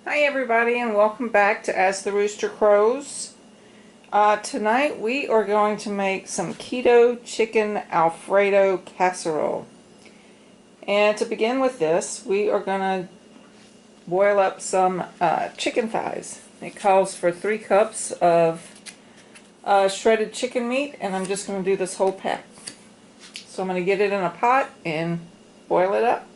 Hi everybody, and welcome back to As the Rooster Crows. Tonight we are going to make some Keto Chicken Alfredo Casserole. And to begin with this, we are going to boil up some chicken thighs. It calls for 3 cups of shredded chicken meat, and I'm just going to do this whole pack. So I'm going to get it in a pot and boil it up.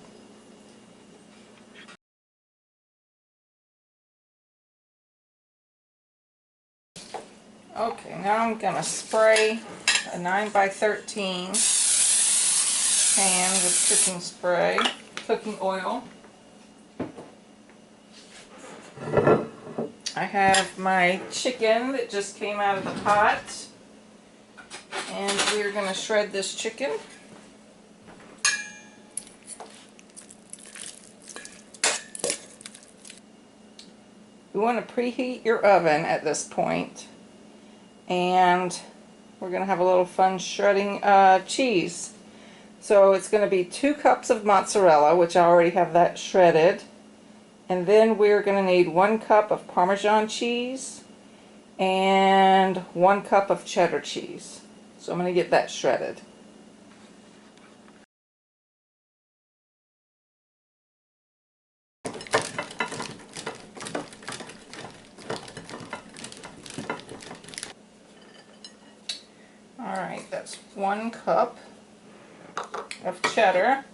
Okay, now I'm going to spray a 9x13 pan with cooking spray, cooking oil. I have my chicken that just came out of the pot, and we're going to shred this chicken. You want to preheat your oven at this point, and we're going to have a little fun shredding cheese. So it's going to be 2 cups of mozzarella, which I already have that shredded, and then we're going to need 1 cup of Parmesan cheese and 1 cup of cheddar cheese. So I'm going to get that shredded. Alright, that's 1 cup of cheddar.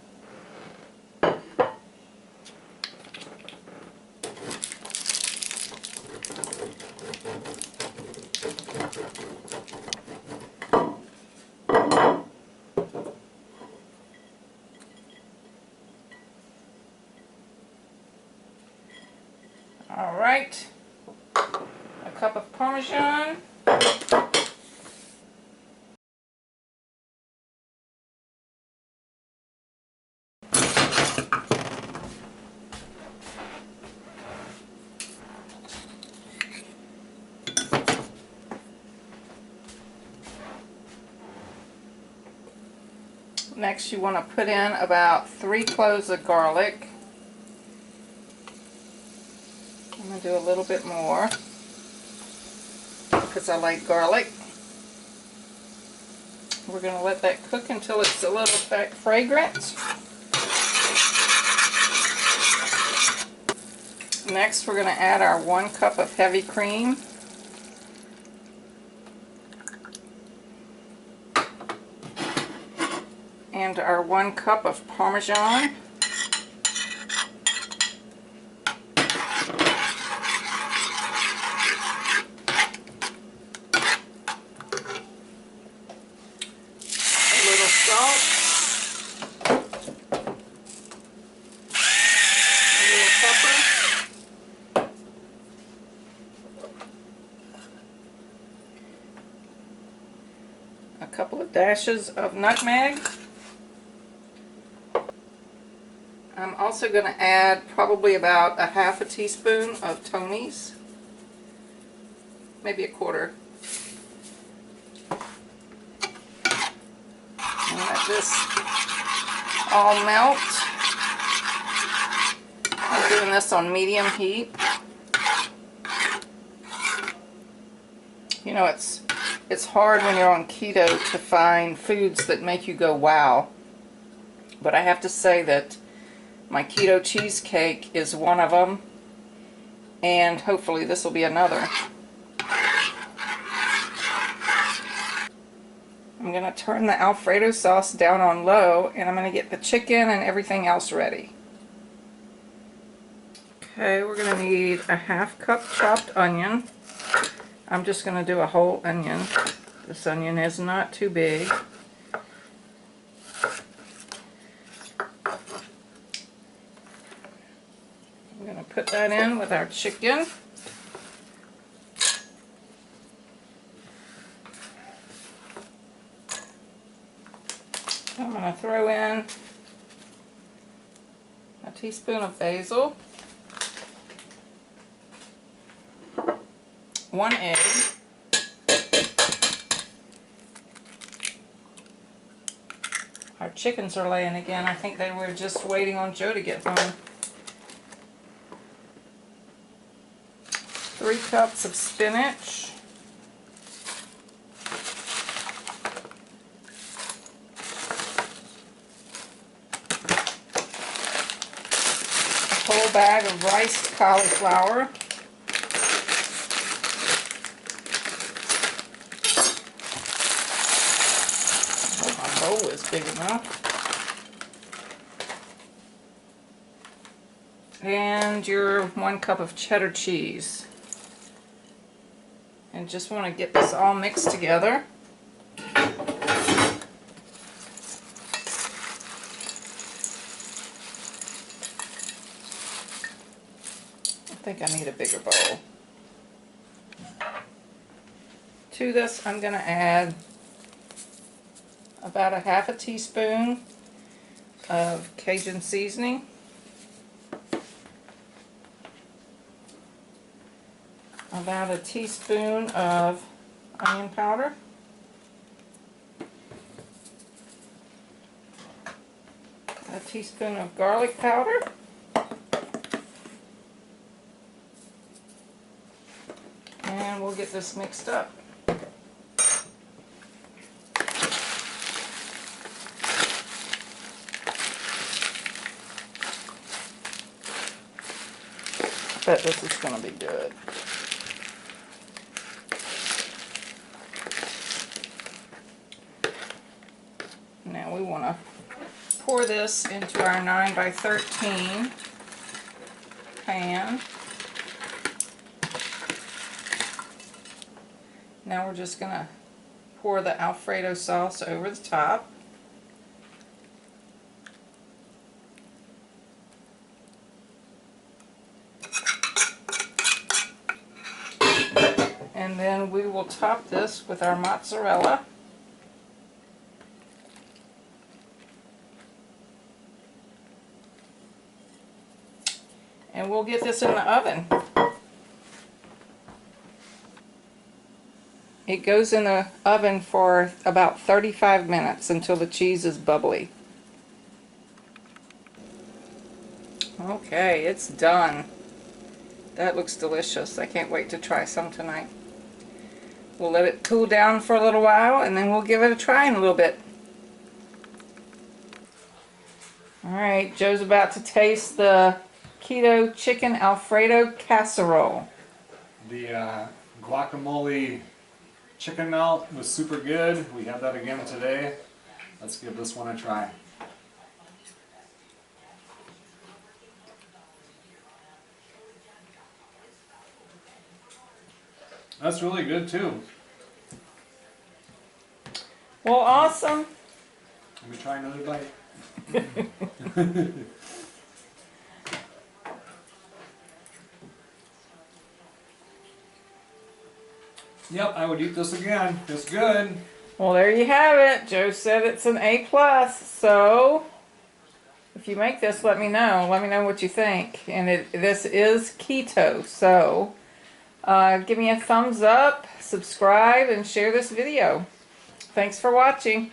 Alright, a cup of Parmesan. Next, you want to put in about 3 cloves of garlic. I'm going to do a little bit more because I like garlic. We're going to let that cook until it's a little fragrant. Next, we're going to add our 1 cup of heavy cream. And our 1 cup of Parmesan. A little salt. A little pepper. A couple of dashes of nutmeg. I'm also going to add probably about a ½ teaspoon of Tony's, maybe a quarter. And let this all melt. I'm doing this on medium heat. You know, it's hard when you're on keto to find foods that make you go wow. But I have to say that my keto cheesecake is one of them, and hopefully this will be another. I'm going to turn the Alfredo sauce down on low, and I'm going to get the chicken and everything else ready. Okay, we're going to need a ½ cup chopped onion. I'm just going to do a whole onion. This onion is not too big. I'm going to put that in with our chicken. I'm going to throw in a teaspoon of basil, 1 egg, our chickens are laying again. I think they were just waiting on Joe to get home. 3 cups of spinach. A whole bag of riced cauliflower. Oh, my bowl is big enough. And your 1 cup of cheddar cheese. And just want to get this all mixed together. I think I need a bigger bowl. To this, I'm going to add about a half a teaspoon of Cajun seasoning. About a teaspoon of onion powder. A teaspoon of garlic powder. And we'll get this mixed up. I bet this is going to be good. Now we want to pour this into our 9 by 13 pan. Now we're just going to pour the Alfredo sauce over the top. And then we will top this with our mozzarella. And we'll get this in the oven. It goes in the oven for about 35 minutes until the cheese is bubbly. Okay, it's done. That looks delicious. I can't wait to try some tonight. We'll let it cool down for a little while and then we'll give it a try in a little bit. Alright, Joe's about to taste the Keto Chicken Alfredo Casserole. The guacamole chicken melt was super good. We had that again today. Let's give this one a try. That's really good too. Well, awesome. Let me try another bite. Yep, I would eat this again. It's good. Well, there you have it. Joe said it's an A+. So, if you make this, let me know. Let me know what you think. And this is keto. So, give me a thumbs up, subscribe, and share this video. Thanks for watching.